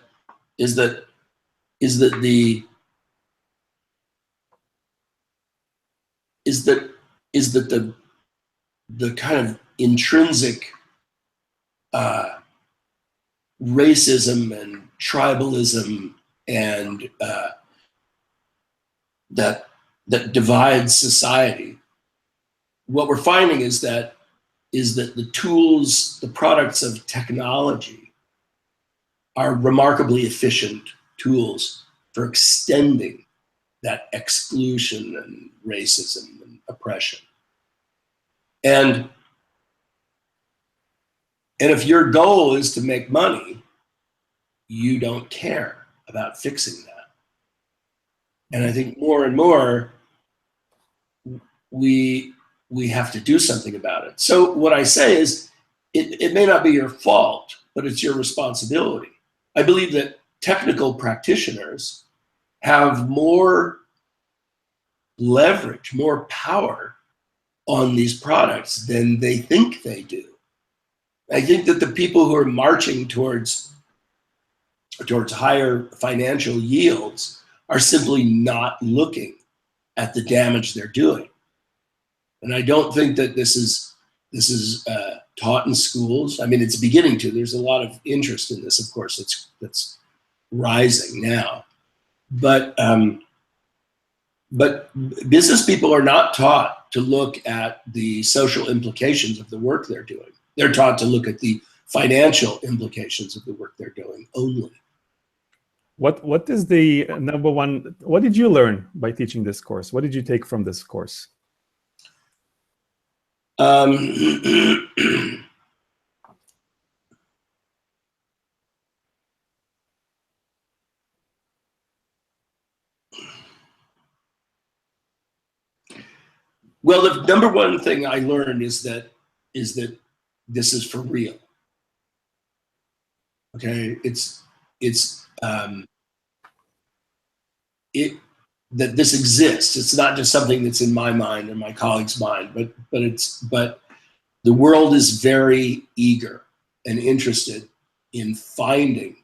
Speaker 2: the kind of intrinsic racism and tribalism and that divides society. What we're finding is that the tools, the products of technology are remarkably efficient tools for extending that exclusion and racism and oppression. And if your goal is to make money, you don't care about fixing that. And I think more and more, we have to do something about it. So what I say is, it may not be your fault, but it's your responsibility. I believe that technical practitioners have more leverage, more power on these products than they think they do. I think that the people who are marching towards higher financial yields are simply not looking at the damage they're doing. And I don't think that this is taught in schools. I mean, it's beginning to. There's a lot of interest in this, of course. That's rising now. But business people are not taught to look at the social implications of the work they're doing. They're taught to look at the financial implications of the work they're doing only.
Speaker 1: What is the number one? What did you learn by teaching this course? What did you take from this course?
Speaker 2: Well, the number one thing I learned is that this is for real. Okay, that this exists. It's not just something that's in my mind or my colleagues' mind, but the world is very eager and interested in finding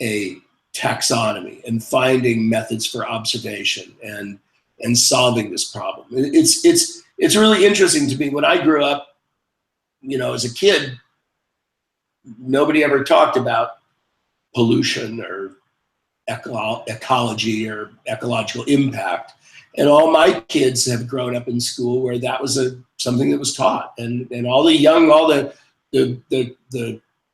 Speaker 2: a taxonomy and finding methods for observation and solving this problem. It's really interesting to me. When I grew up, as a kid, nobody ever talked about pollution or ecology or ecological impact. And all my kids have grown up in school where that was something that was taught. And all the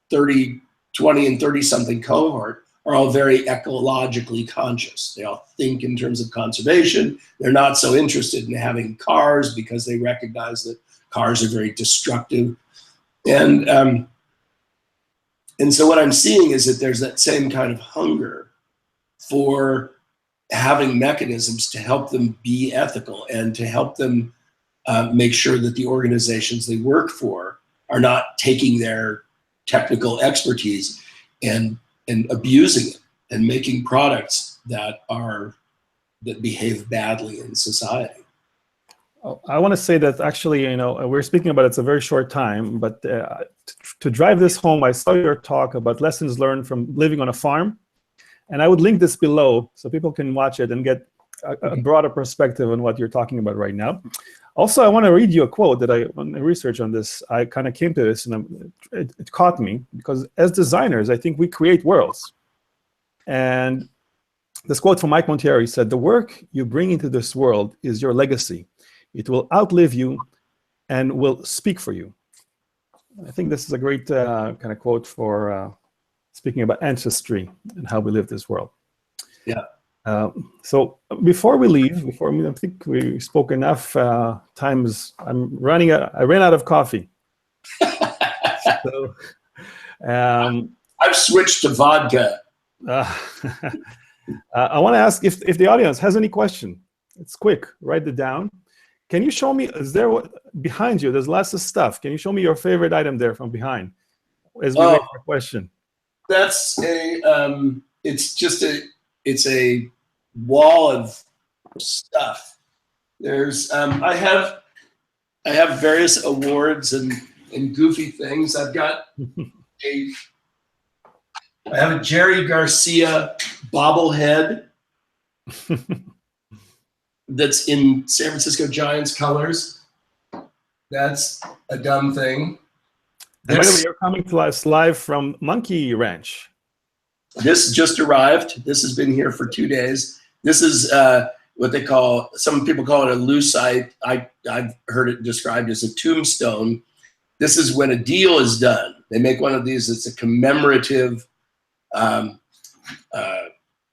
Speaker 2: 30, 20 and 30 something cohort are all very ecologically conscious. They all think in terms of conservation. They're not so interested in having cars because they recognize that cars are very destructive. And so what I'm seeing is that there's that same kind of hunger for having mechanisms to help them be ethical and to help them make sure that the organizations they work for are not taking their technical expertise and abusing it and making products that behave badly in society.
Speaker 1: I want to say that actually, we're speaking about it's a very short time, but to drive this home, I saw your talk about lessons learned from living on a farm, and I would link this below so people can watch it and get a broader perspective on what you're talking about right now. Also, I want to read you a quote that on the research on this, I kind of came to this, and it caught me, because as designers, I think we create worlds. And this quote from Mike Montieri said, "The work you bring into this world is your legacy. It will outlive you and will speak for you." I think this is a great kind of quote for speaking about ancestry and how we live this world.
Speaker 2: Yeah.
Speaker 1: So before we leave, I think we spoke enough times. I ran out of coffee. So,
Speaker 2: I've switched to vodka.
Speaker 1: I want to ask if the audience has any question. It's quick. Write it down. Can you show me? Is there behind you? There's lots of stuff. Can you show me your favorite item there from behind? As we wait for a question.
Speaker 2: That's it's a wall of stuff. There's I have various awards and goofy things. I have a Jerry Garcia bobblehead that's in San Francisco Giants colors. That's a dumb thing.
Speaker 1: And by the way, you're coming to us live from Monkey Ranch.
Speaker 2: This just arrived. This has been here for 2 days. This is what they call, some people call it a lucite. I've heard it described as a tombstone. This is when a deal is done. They make one of these. It's a commemorative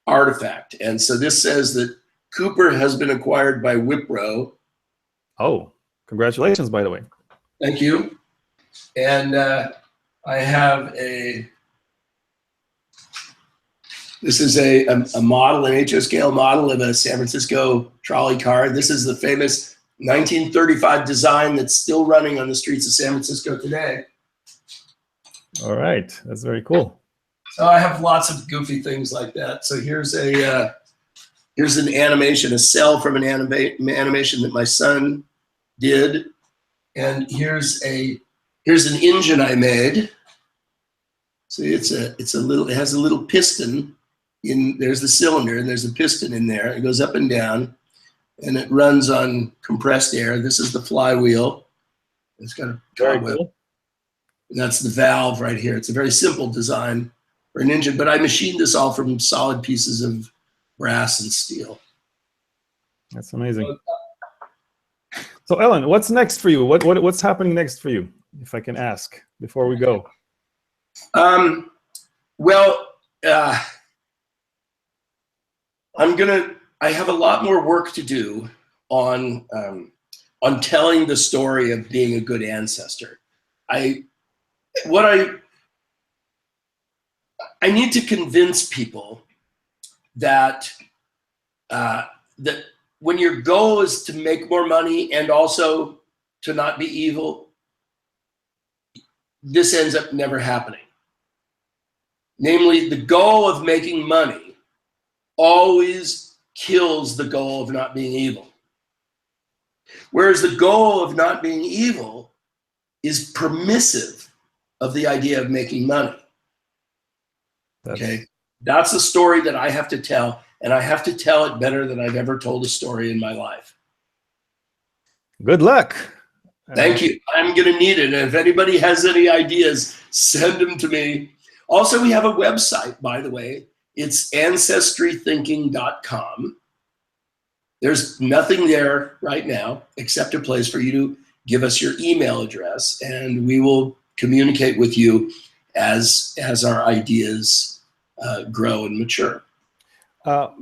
Speaker 2: artifact. And so this says that Cooper has been acquired by Wipro.
Speaker 1: Oh, congratulations, by the way.
Speaker 2: Thank you. And I have this is a model, an HO scale model of a San Francisco trolley car. This is the famous 1935 design that's still running on the streets of San Francisco today.
Speaker 1: All right, that's very cool.
Speaker 2: So I have lots of goofy things like that. So here's an animation, a cell from an animation that my son did. And here's an engine I made. See, it has a little piston there's the cylinder and there's a piston in there. It goes up and down and it runs on compressed air. This is the flywheel. It's got a
Speaker 1: Very
Speaker 2: whip.
Speaker 1: cool.
Speaker 2: And that's the valve right here. It's a very simple design for an engine, but I machined this all from solid pieces of brass and steel.
Speaker 1: That's amazing. So, Ellen, what's next for you? What's happening next for you, if I can ask, before we go?
Speaker 2: I have a lot more work to do on telling the story of being a good ancestor. I need to convince people that that when your goal is to make more money and also to not be evil, this ends up never happening. Namely, the goal of making money always kills the goal of not being evil. Whereas the goal of not being evil is permissive of the idea of making money. Okay, that's a story that I have to tell, and I have to tell it better than I've ever told a story in my life.
Speaker 1: Good luck.
Speaker 2: Thank you. I'm going to need it. And if anybody has any ideas, send them to me. Also, we have a website, by the way. It's ancestrythinking.com. There's nothing there right now except a place for you to give us your email address, and we will communicate with you as our ideas grow and mature.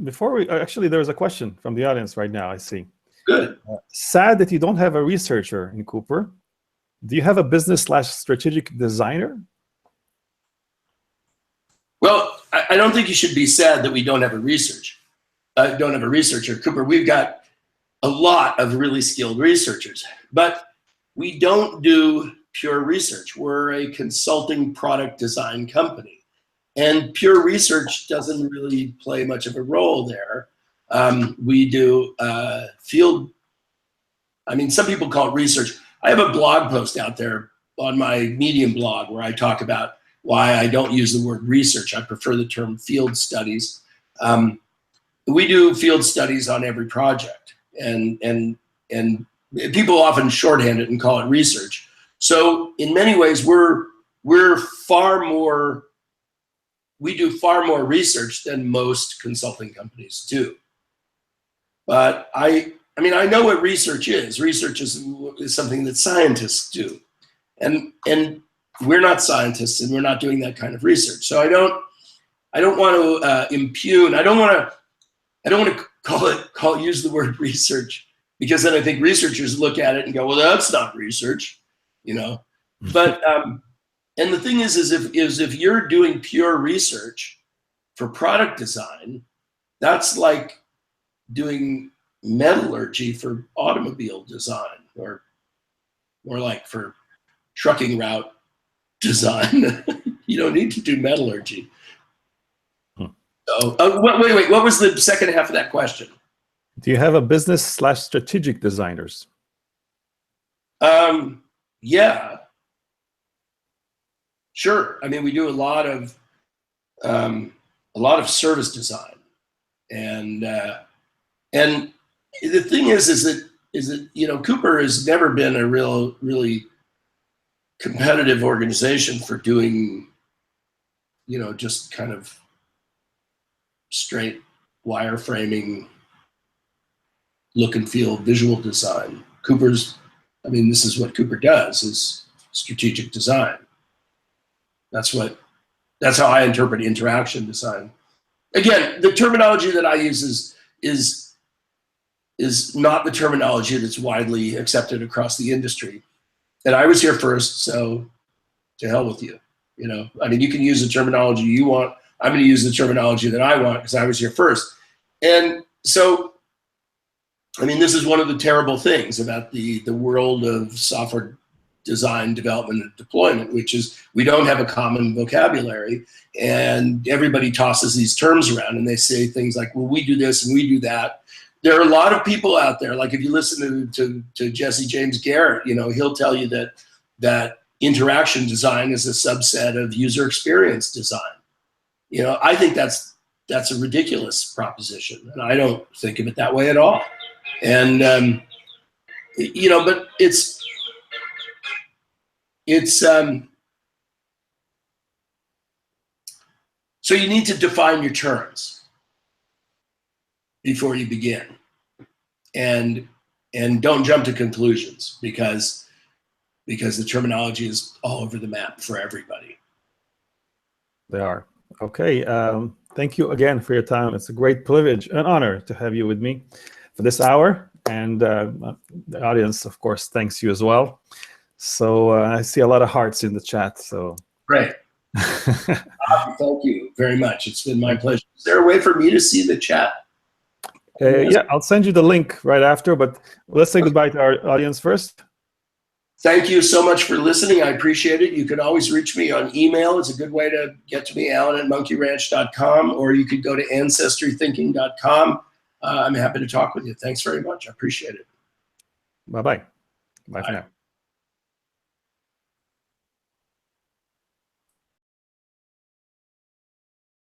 Speaker 1: Before we actually, there's a question from the audience right now. I see.
Speaker 2: Good.
Speaker 1: Sad that you don't have a researcher in Cooper. Do you have a business/strategic designer?
Speaker 2: Well, I don't think you should be sad that we don't have a researcher. Cooper, we've got a lot of really skilled researchers, but we don't do pure research. We're a consulting product design company, and pure research doesn't really play much of a role there. We do field, some people call it research. I have a blog post out there on my Medium blog where I talk about why I don't use the word research. I prefer the term field studies. We do field studies on every project, and people often shorthand it and call it research. So in many ways, we do far more research than most consulting companies do. But I know what research is. Research is something that scientists do, and we're not scientists, and we're not doing that kind of research. So I don't want to impugn. I don't want to use the word research, because then I think researchers look at it and go, well, that's not research, But and the thing is if you're doing pure research for product design, that's like doing metallurgy for automobile design, or more like for trucking route design. You don't need to do metallurgy. So, wait, what was the second half of that question?
Speaker 1: Do you have a business/strategic designers?
Speaker 2: Yeah, sure. we do a lot of service design, and the thing is that Cooper has never been a really competitive organization for doing, just kind of straight wireframing, look and feel visual design. This is what Cooper does, is strategic design. That's how I interpret interaction design. Again, the terminology that I use is not the terminology that's widely accepted across the industry. And I was here first, so to hell with you. You can use the terminology you want. I'm going to use the terminology that I want because I was here first. And so, this is one of the terrible things about the world of software design, development, and deployment, which is we don't have a common vocabulary, and everybody tosses these terms around and they say things like, well, we do this and we do that. There are a lot of people out there, like if you listen to Jesse James Garrett, he'll tell you that interaction design is a subset of user experience design. I think that's a ridiculous proposition, and I don't think of it that way at all. And but it's so you need to define your terms before you begin, and don't jump to conclusions because the terminology is all over the map for everybody.
Speaker 1: They are. Okay. Thank you again for your time. It's a great privilege and honor to have you with me for this hour. And the audience, of course, thanks you as well. So I see a lot of hearts in the chat. So
Speaker 2: great. Thank you very much. It's been my pleasure. Is there a way for me to see the chat?
Speaker 1: Yeah, I'll send you the link right after, but let's say goodbye to our audience first.
Speaker 2: Thank you so much for listening. I appreciate it. You can always reach me on email. It's a good way to get to me, alan@monkeyranch.com, or you could go to ancestrythinking.com. I'm happy to talk with you. Thanks very much. I appreciate it.
Speaker 1: Bye-bye. Bye for now.